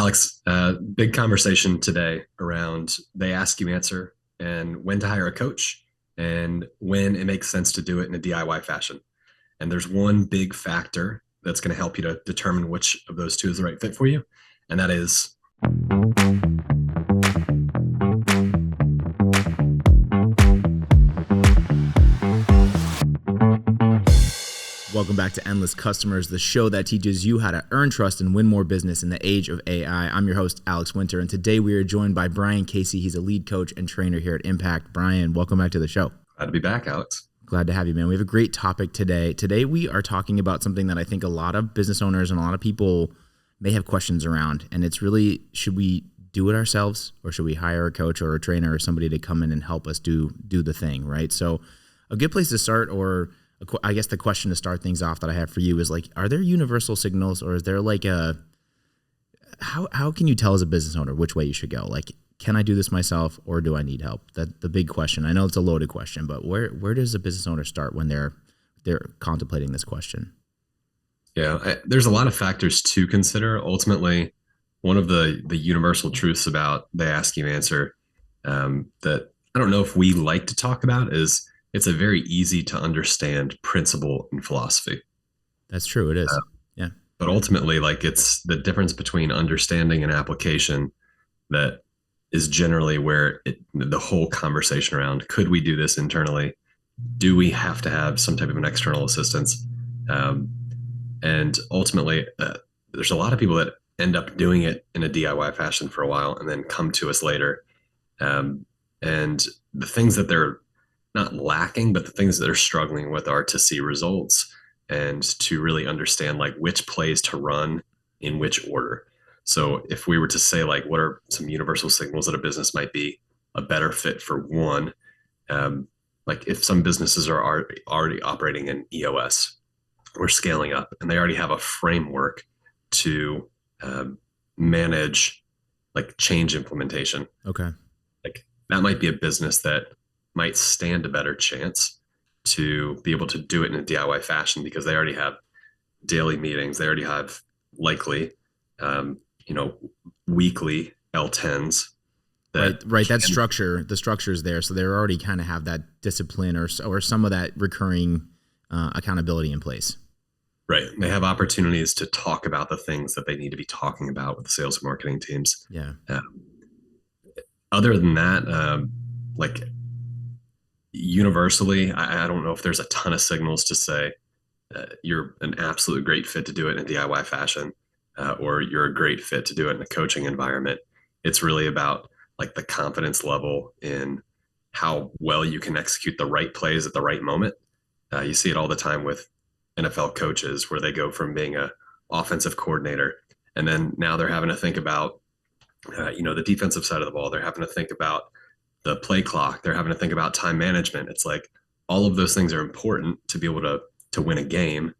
Alex, big conversation today around they ask you answer and when to hire a coach and when it makes sense to do it in a DIY fashion. And there's one big factor that's going to help you to determine which of those two is the right fit for you. And that is Welcome back to Endless Customers, the show that teaches you how to earn trust and win more business in the age of AI. I'm your host, Alex Winter, and today we are joined by Brian Casey. He's a lead coach and trainer here at Impact. Brian, welcome back to the show. glad to be back, Alex. Glad to have you, man. We have a great topic today. Today we are talking about something that I think a lot of business owners and a lot of people may have questions around, and it's really, should we do it ourselves or should we hire a coach or a trainer or somebody to come in and help us do the thing, right? So a good place to start, or I guess the question to start things off that I have for you is like, are there universal signals, or is there like how can you tell as a business owner which way you should go? Like, can I do this myself or do I need help? That the big question. I know it's a loaded question, but where does a business owner start when they're contemplating this question? Yeah, there's a lot of factors to consider. Ultimately, one of the universal truths about they ask you answer that I don't know if we like to talk about is it's a very easy to understand principle in philosophy. That's true. It is. Yeah. But ultimately, like, it's the difference between understanding and application that is generally where the whole conversation around, could we do this internally? Do we have to have some type of an external assistance? And ultimately, there's a lot of people that end up doing it in a DIY fashion for a while and then come to us later. And the things that they're not lacking, but the things that they're struggling with are to see results and to really understand like which plays to run in which order. So if we were to say like, what are some universal signals that a business might be a better fit for one, like if some businesses are already operating in EOS or scaling up and they already have a framework to manage like change implementation. Okay. Like that might be a business that might stand a better chance to be able to do it in a DIY fashion because they already have daily meetings. They already have likely, weekly L10s. Right. That structure, the structure is there. So they already kind of have that discipline or some of that recurring accountability in place. Right. They have opportunities to talk about the things that they need to be talking about with the sales and marketing teams. Yeah. Other than that, like universally, I don't know if there's a ton of signals to say you're an absolute great fit to do it in a DIY fashion, or you're a great fit to do it in a coaching environment. It's really about like the confidence level in how well you can execute the right plays at the right moment. You see it all the time with NFL coaches where they go from being a offensive coordinator and then now they're having to think about, the defensive side of the ball. They're having to think about the play clock. They're having to think about time management. It's like all of those things are important to be able to win a game.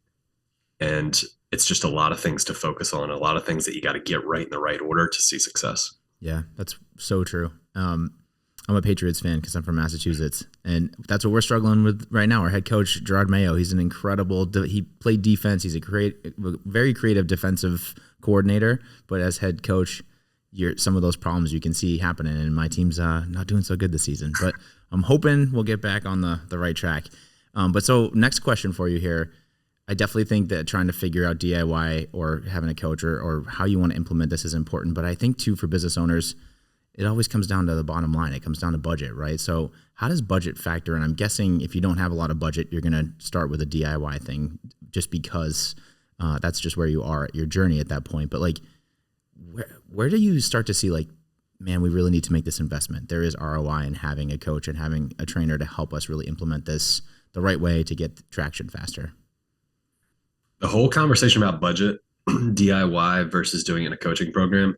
And it's just a lot of things to focus on, a lot of things that you got to get right in the right order to see success. Yeah, that's so true. I'm a Patriots fan because I'm from Massachusetts, and that's what we're struggling with right now. Our head coach, Gerard Mayo, he's an incredible, he played defense. He's a very creative defensive coordinator, but as head coach, some of those problems you can see happening, and my team's not doing so good this season, but I'm hoping we'll get back on the right track. But so next question for you here. I definitely think that trying to figure out DIY or having a coach or how you want to implement this is important. But I think too, for business owners, it always comes down to the bottom line. It comes down to budget, right? So how does budget factor in? I'm guessing if you don't have a lot of budget, you're going to start with a DIY thing just because that's just where you are at your journey at that point. But like, where do you start to see like, man, we really need to make this investment? There is ROI in having a coach and having a trainer to help us really implement this the right way to get traction faster. The whole conversation about budget, DIY versus doing it in a coaching program,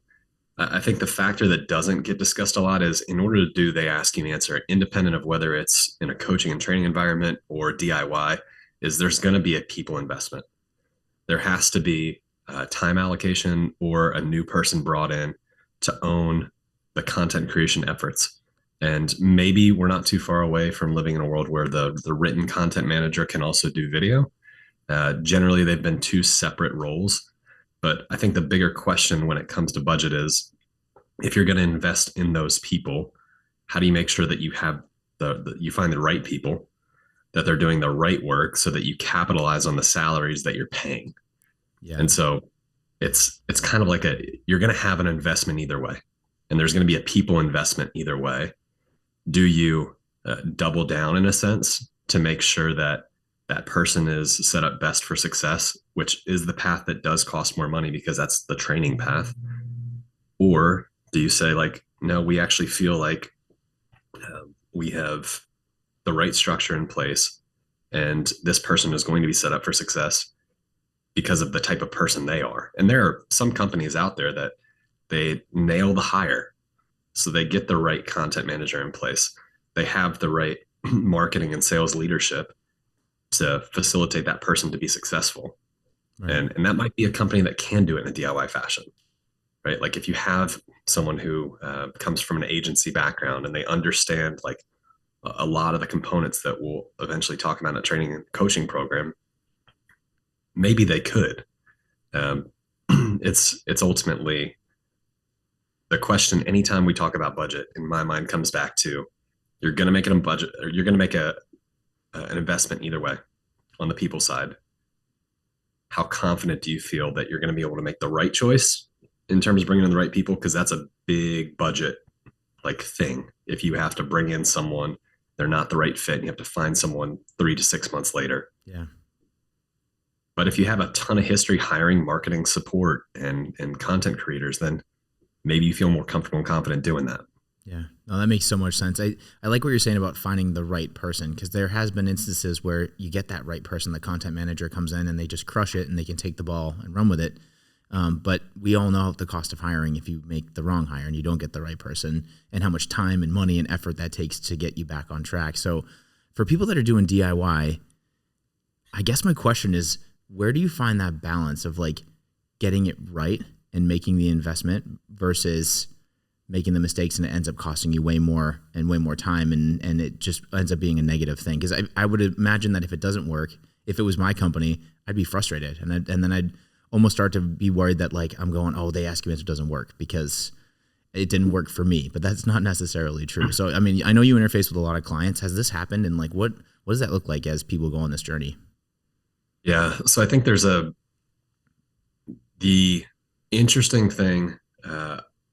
I think the factor that doesn't get discussed a lot is in order to do they ask you answer, independent of whether it's in a coaching and training environment or DIY, is there's going to be a people investment. There has to be time allocation or a new person brought in to own the content creation efforts. And maybe we're not too far away from living in a world where the written content manager can also do video. Generally, they've been two separate roles. But I think the bigger question when it comes to budget is, if you're going to invest in those people, how do you make sure that you have you find the right people, that they're doing the right work so that you capitalize on the salaries that you're paying? Yeah. And so it's kind of like you're going to have an investment either way, and there's going to be a people investment either way. Do you double down in a sense to make sure that that person is set up best for success, which is the path that does cost more money because that's the training path? Or do you say, like, no, we actually feel like we have the right structure in place, and this person is going to be set up for success because of the type of person they are? And there are some companies out there that they nail the hire. So they get the right content manager in place. They have the right marketing and sales leadership to facilitate that person to be successful. Right. And that might be a company that can do it in a DIY fashion, right? Like if you have someone who comes from an agency background and they understand like a lot of the components that we'll eventually talk about in a training and coaching program, maybe they could. Um, it's ultimately the question. Anytime we talk about budget, in my mind, comes back to, you're going to make it a budget, or you're going to make an investment either way. On the people side, how confident do you feel that you're going to be able to make the right choice in terms of bringing in the right people? Because that's a big budget like thing. If you have to bring in someone, they're not the right fit, and you have to find someone 3 to 6 months later. Yeah. But if you have a ton of history hiring marketing support and content creators, then maybe you feel more comfortable and confident doing that. Yeah, no, that makes so much sense. I like what you're saying about finding the right person, because there has been instances where you get that right person, the content manager comes in and they just crush it and they can take the ball and run with it. But we all know the cost of hiring if you make the wrong hire and you don't get the right person, and how much time and money and effort that takes to get you back on track. So for people that are doing DIY, I guess my question is, where do you find that balance of like getting it right and making the investment versus making the mistakes and it ends up costing you way more time, and it just ends up being a negative thing? Because I would imagine that if it doesn't work, if it was my company, I'd be frustrated, and then I'd almost start to be worried that like I'm going, oh, they ask you answer doesn't work because it didn't work for me. But that's not necessarily true. So I mean, I know you interface with a lot of clients. Has this happened, and like what does that look like as people go on this journey? Yeah. So I think there's the interesting thing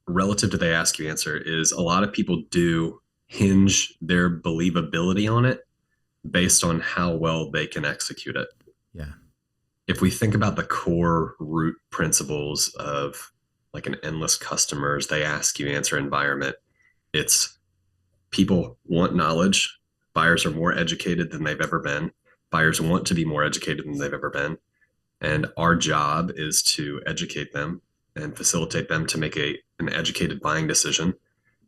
relative to they ask you answer is, a lot of people do hinge their believability on it based on how well they can execute it. Yeah. If we think about the core root principles of like an endless customers, they ask you answer environment, it's people want knowledge. Buyers are more educated than they've ever been. Buyers want to be more educated than they've ever been. And our job is to educate them and facilitate them to make an educated buying decision.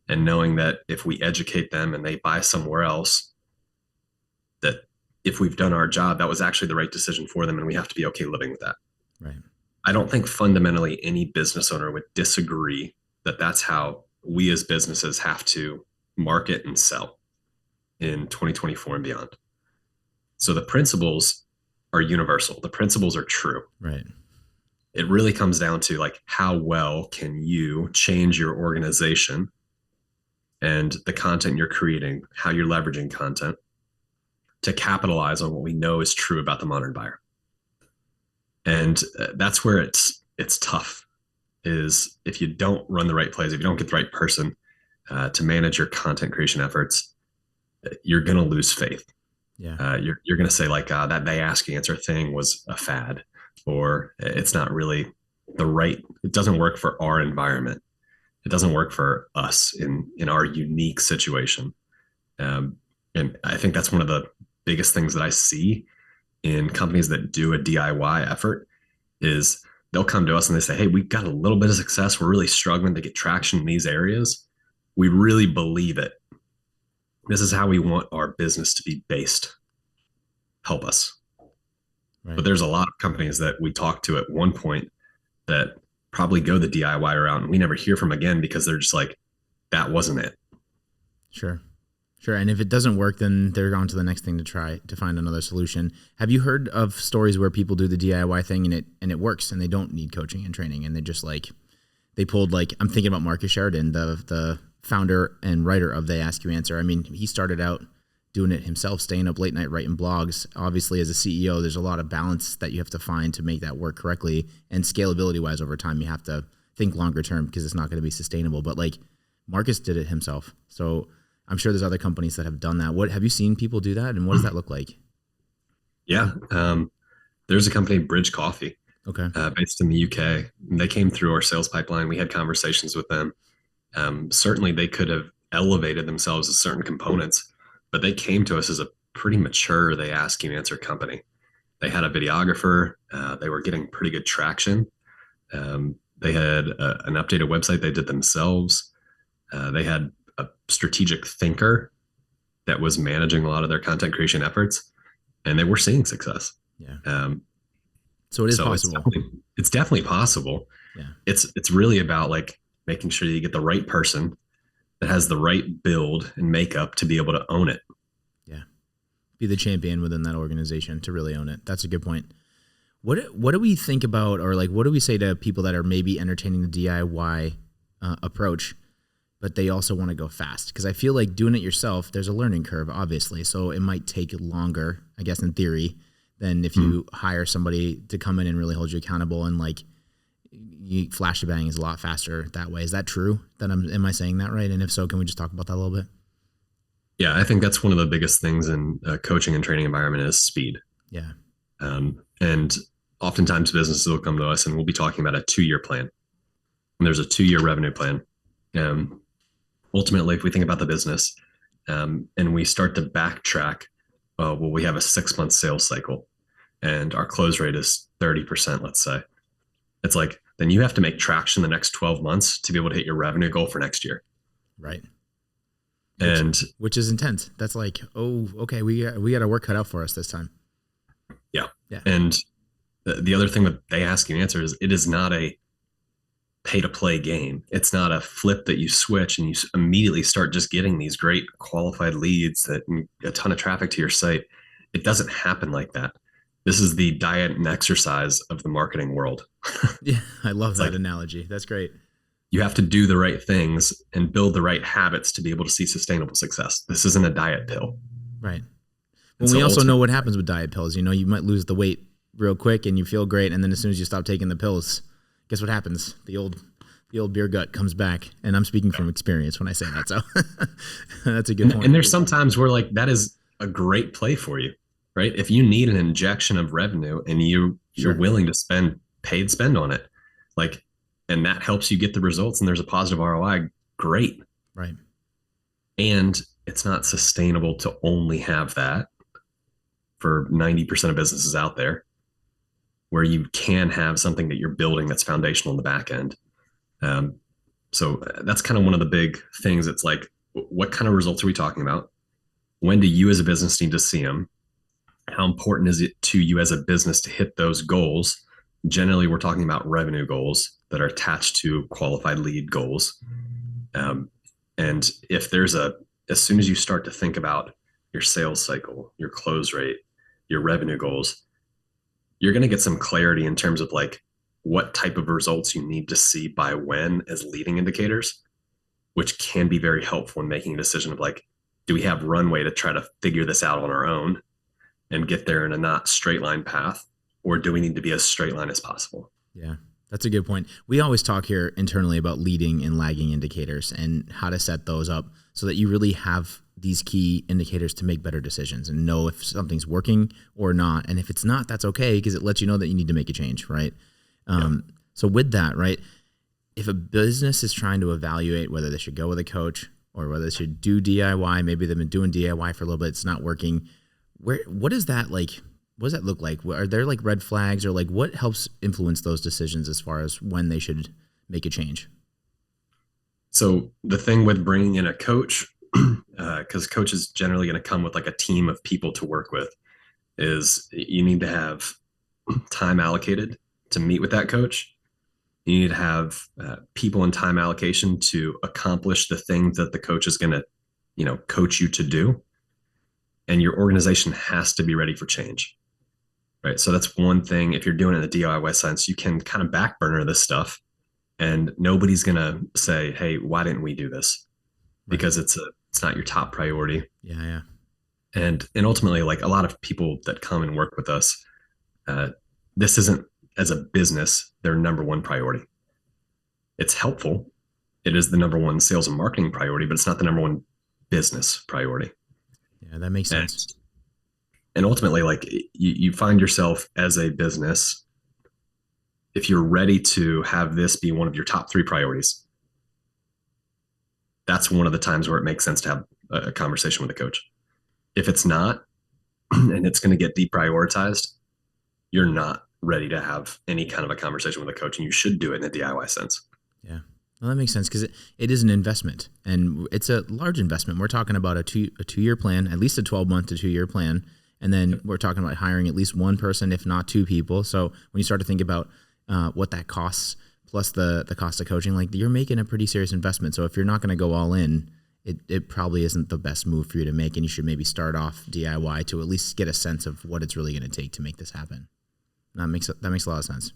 And knowing that if we educate them and they buy somewhere else, that if we've done our job, that was actually the right decision for them, and we have to be okay living with that. Right. I don't think fundamentally any business owner would disagree that that's how we as businesses have to market and sell in 2024 and beyond. So the principles are universal. The principles are true. Right. It really comes down to like, how well can you change your organization and the content you're creating, how you're leveraging content to capitalize on what we know is true about the modern buyer. And that's where it's tough, is if you don't run the right plays, if you don't get the right person to manage your content creation efforts, you're going to lose faith. Yeah. You're going to say like, that they ask answer thing was a fad, or it's not really it doesn't work for our environment. It doesn't work for us in our unique situation. And I think that's one of the biggest things that I see in companies that do a DIY effort is they'll come to us and they say, hey, we've got a little bit of success. We're really struggling to get traction in these areas. We really believe it. This is how we want our business to be based. Help us. Right. But there's a lot of companies that we talk to at one point that probably go the DIY route and we never hear from again because they're just like, that wasn't it. Sure. Sure. And if it doesn't work, then they're on to the next thing to try to find another solution. Have you heard of stories where people do the DIY thing and it works and they don't need coaching and training and they just like they pulled like I'm thinking about Marcus Sheridan, the founder and writer of They Ask You Answer. I mean, he started out doing it himself, staying up late night writing blogs. Obviously, as a CEO, there's a lot of balance that you have to find to make that work correctly. And scalability wise over time, you have to think longer term because it's not going to be sustainable. But like Marcus did it himself. So I'm sure there's other companies that have done that. What have you seen people do that? And what does that look like? Yeah. There's a company, Bridge Coffee, Okay. based in the UK. They came through our sales pipeline. We had conversations with them. Certainly, they could have elevated themselves as certain components, but they came to us as a pretty mature They Ask You Answer company. They had a videographer. They were getting pretty good traction. They had an updated website they did themselves. They had a strategic thinker that was managing a lot of their content creation efforts, and they were seeing success. Yeah. Um, So it is so possible. it's definitely possible. Yeah. It's really about like making sure you get the right person that has the right build and makeup to be able to own it. Yeah. Be the champion within that organization to really own it. That's a good point. What do we think about, or like, what do we say to people that are maybe entertaining the DIY approach, but they also want to go fast? Because I feel like doing it yourself, there's a learning curve, obviously. So it might take longer, I guess, in theory, than if you hire somebody to come in and really hold you accountable. And like, you flash the bang is a lot faster that way. Is that true? Am I saying that right? And if so, can we just talk about that a little bit? Yeah, I think that's one of the biggest things in a coaching and training environment is speed. Yeah. And oftentimes businesses will come to us and we'll be talking about a 2-year plan. And there's a 2-year revenue plan. Ultimately, if we think about the business and we start to backtrack, well, we have a 6-month sales cycle and our close rate is 30%, let's say. It's like, then you have to make traction the next 12 months to be able to hit your revenue goal for next year. Right. Which is intense. That's like, oh, okay, we got our work cut out for us this time. Yeah. Yeah. And the other thing that They Ask You Answer is it is not a pay to play game. It's not a flip that you switch and you immediately start just getting these great qualified leads that a ton of traffic to your site. It doesn't happen like that. This is the diet and exercise of the marketing world. Yeah, I love that like, analogy. That's great. You have to do the right things and build the right habits to be able to see sustainable success. This isn't a diet pill. Right. Well, we also know what happens with diet pills. You know, you might lose the weight real quick and you feel great. And then as soon as you stop taking the pills, guess what happens? The old beer gut comes back. And I'm speaking from experience when I say that. So that's a good point. And there's some times where like that is a great play for you, right? If you need an injection of revenue and you're willing to spend paid spend on it, like, and that helps you get the results and there's a positive ROI, great. Right. And it's not sustainable to only have that for 90% of businesses out there, where you can have something that you're building that's foundational in the back end. So that's kind of one of the big things. It's like, what kind of results are we talking about? When do you as a business need to see them? How important is it to you as a business to hit those goals? Generally, we're talking about revenue goals that are attached to qualified lead goals. And if there's as soon as you start to think about your sales cycle, your close rate, your revenue goals, you're going to get some clarity in terms of like what type of results you need to see by when as leading indicators, which can be very helpful in making a decision of like, do we have runway to try to figure this out on our own and get there in a not straight line path? Or do we need to be as straight line as possible? Yeah, that's a good point. We always talk here internally about leading and lagging indicators and how to set those up so that you really have these key indicators to make better decisions and know if something's working or not. And if it's not, that's okay, because it lets you know that you need to make a change, right? So with that, right, if a business is trying to evaluate whether they should go with a coach or whether they should do DIY, maybe they've been doing DIY for a little bit, it's not working. What is that like? What does that look like? Are there like red flags, or like what helps influence those decisions as far as when they should make a change? So the thing with bringing in a coach, because coach is generally going to come with like a team of people to work with, is you need to have time allocated to meet with that coach. You need to have people and time allocation to accomplish the things that the coach is going to, coach you to do. And your organization has to be ready for change. Right. So that's one thing. If you're doing it in the DIY sense, you can kind of back burner this stuff and nobody's going to say, hey, why didn't we do this? Right. Because it's not your top priority. Yeah. Yeah. And ultimately, like a lot of people that come and work with us, uh, this isn't, as a business, their number one priority. It's helpful. It is the number one sales and marketing priority, but it's not the number one business priority. Yeah. That makes And, sense. and ultimately, like you find yourself as a business, if you're ready to have this be one of your top three priorities, that's one of the times where it makes sense to have a conversation with a coach. If it's not, and it's going to get deprioritized, you're not ready to have any kind of a conversation with a coach, and you should do it in a DIY sense. Yeah. Well, that makes sense because it is an investment, and it's a large investment. We're talking about a 2-year plan, at least a 12-month to 2-year plan, and then we're talking about hiring at least one person, if not two people. So when you start to think about what that costs, plus the cost of coaching, like you're making a pretty serious investment. So if you're not going to go all in, it probably isn't the best move for you to make, and you should maybe start off DIY to at least get a sense of what it's really going to take to make this happen. That makes a lot of sense.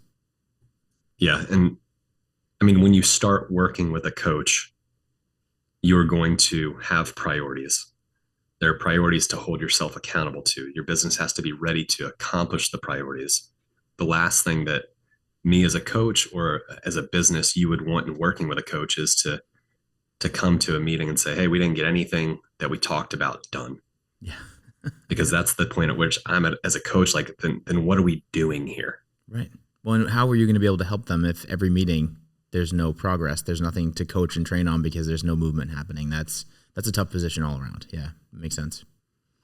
Yeah. And I mean, when you start working with a coach, you're going to have priorities. There are priorities to hold yourself accountable to. Your business has to be ready to accomplish the priorities. The last thing that me as a coach or as a business you would want in working with a coach is to come to a meeting and say, hey, we didn't get anything that we talked about done. Yeah. Because that's the point at which I'm at as a coach, like, then what are we doing here? Right. Well, and how are you going to be able to help them if every meeting there's no progress, there's nothing to coach and train on because there's no movement happening? That's a tough position all around. Yeah, makes sense.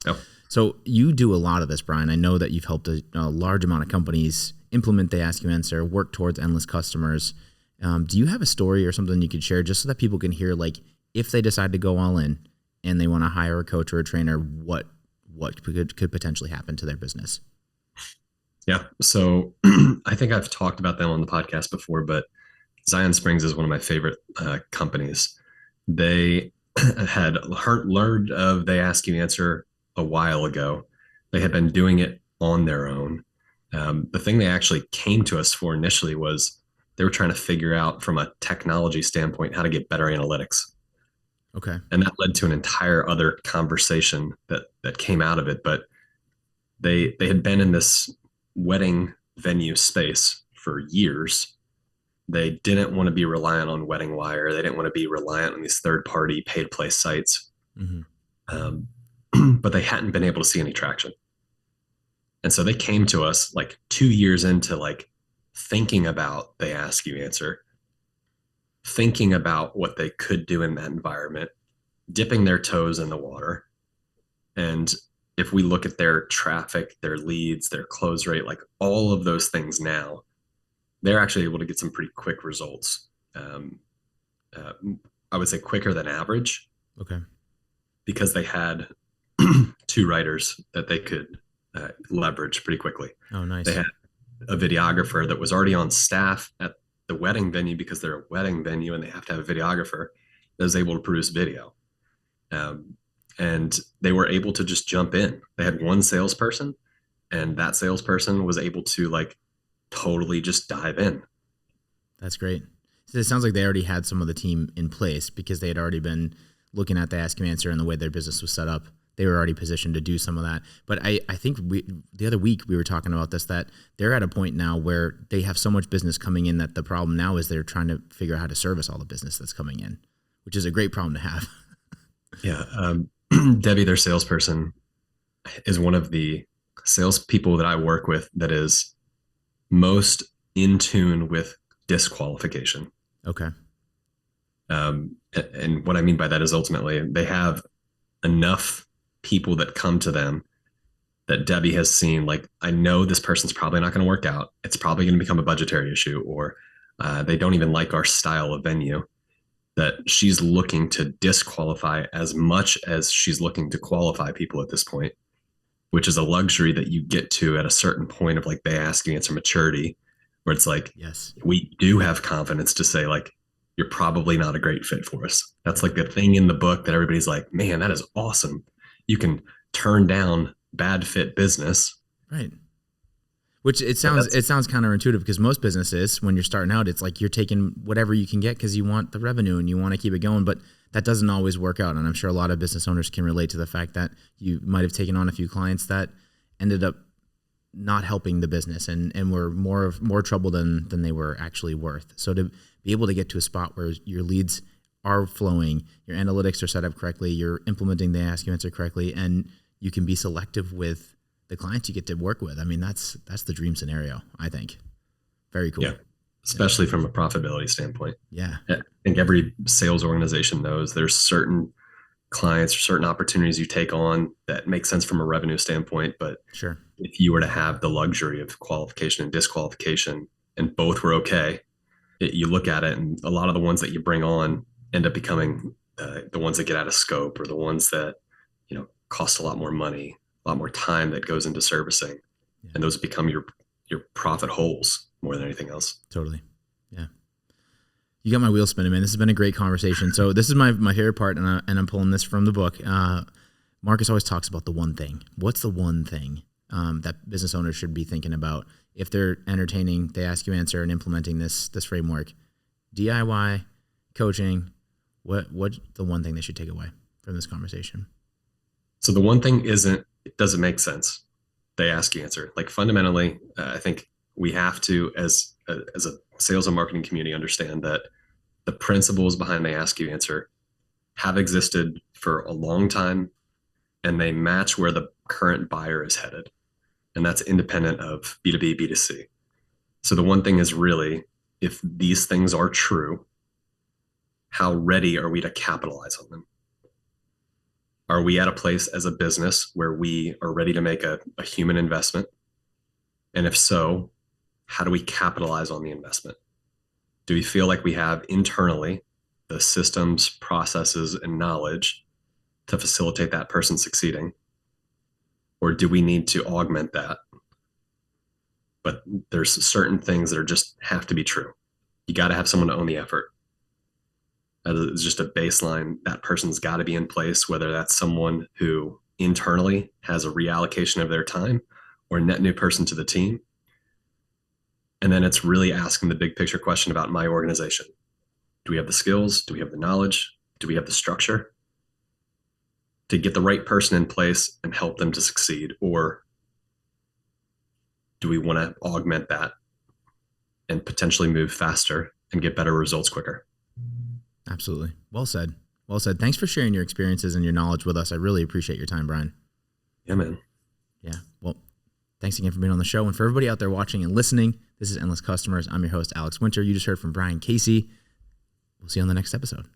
Oh. So you do a lot of this, Brian. I know that you've helped a large amount of companies implement the Ask You Answer, work towards endless customers. Do you have a story or something you could share just so that people can hear, like, if they decide to go all in and they want to hire a coach or a trainer, what could potentially happen to their business? Yeah. So I think I've talked about them on the podcast before, but Zion Springs is one of my favorite companies. They had learned of They Ask You Answer a while ago. They had been doing it on their own. The thing they actually came to us for initially was they were trying to figure out from a technology standpoint how to get better analytics. Okay. And that led to an entire other conversation that came out of it. But they had been in this wedding venue space for years. They didn't want to be reliant on Wedding Wire. They didn't want to be reliant on these third-party pay-to-play sites. Mm-hmm. But they hadn't been able to see any traction. And so they came to us like 2 years into like thinking about They Ask You Answer, thinking about what they could do in that environment, dipping their toes in the water. And if we look at their traffic, their leads, their close rate, like all of those things now, they're actually able to get some pretty quick results. Uh, I would say quicker than average. Okay. Because they had two writers that they could leverage pretty quickly. Oh, nice. They had a videographer that was already on staff at the wedding venue because they're a wedding venue and they have to have a videographer that was able to produce video. And they were able to just jump in. They had one salesperson, and that salesperson was able to like totally just dive in. That's great. So it sounds like they already had some of the team in place because they had already been looking at the Ask You Answer and the way their business was set up. They were already positioned to do some of that. But I think the other week we were talking about this, that they're at a point now where they have so much business coming in that the problem now is they're trying to figure out how to service all the business that's coming in, which is a great problem to have. Yeah. Debbie, their salesperson, is one of the salespeople that I work with that is most in tune with disqualification. Okay. And what I mean by that is ultimately they have enough people that come to them that Debbie has seen, like, I know this person's probably not going to work out. It's probably going to become a budgetary issue, or they don't even like our style of venue, that she's looking to disqualify as much as she's looking to qualify people at this point, which is a luxury that you get to at a certain point of like They Ask You Answer maturity, where it's like, yes, we do have confidence to say like, you're probably not a great fit for us. That's like the thing in the book that everybody's like, man, that is awesome. You can turn down bad fit business. Right. Which But it that's sounds counterintuitive because most businesses, when you're starting out, it's like you're taking whatever you can get because you want the revenue and you want to keep it going. But that doesn't always work out. And I'm sure a lot of business owners can relate to the fact that you might have taken on a few clients that ended up not helping the business and were more trouble than they were actually worth. So to be able to get to a spot where your leads are flowing, your analytics are set up correctly, you're implementing the Ask You Answer correctly, and you can be selective with the clients you get to work with. I mean, that's the dream scenario, I think. Very cool. yeah, especially from a profitability standpoint. Yeah. I think every sales organization knows there's certain clients or certain opportunities you take on that make sense from a revenue standpoint. But Sure. if you were to have the luxury of qualification and disqualification and both were okay, you look at it and a lot of the ones that you bring on end up becoming the ones that get out of scope or the ones that, cost a lot more money, a lot more time that goes into servicing. Yeah. And those become your profit holes more than anything else. Totally. Yeah. You got my wheel spinning, man. This has been a great conversation. So this is my favorite part, and I'm pulling this from the book. Marcus always talks about the one thing. What's the one thing that business owners should be thinking about if they're entertaining, they Ask You Answer and implementing this framework? DIY, coaching, what's the one thing they should take away from this conversation? So the one thing isn't, it doesn't make sense. They Ask You Answer. Like fundamentally, I think we have to, as a sales and marketing community, understand that the principles behind They Ask You Answer have existed for a long time, and they match where the current buyer is headed. And that's independent of B2B, B2C. So the one thing is really, if these things are true, how ready are we to capitalize on them? Are we at a place as a business where we are ready to make a human investment? And if so, how do we capitalize on the investment? Do we feel like we have internally the systems, processes, and knowledge to facilitate that person succeeding? Or do we need to augment that? But there's certain things that are just have to be true. You got to have someone to own the effort. It's just a baseline. That person's got to be in place, whether that's someone who internally has a reallocation of their time or a net new person to the team. And then it's really asking the big picture question about my organization. Do we have the skills? Do we have the knowledge? Do we have the structure to get the right person in place and help them to succeed? Or do we want to augment that and potentially move faster and get better results quicker? Absolutely. Well said. Well said. Thanks for sharing your experiences and your knowledge with us. I really appreciate your time, Brian. Yeah, man. Yeah. Well, thanks again for being on the show. And for everybody out there watching and listening, this is Endless Customers. I'm your host, Alex Winter. You just heard from Brian Casey. We'll see you on the next episode.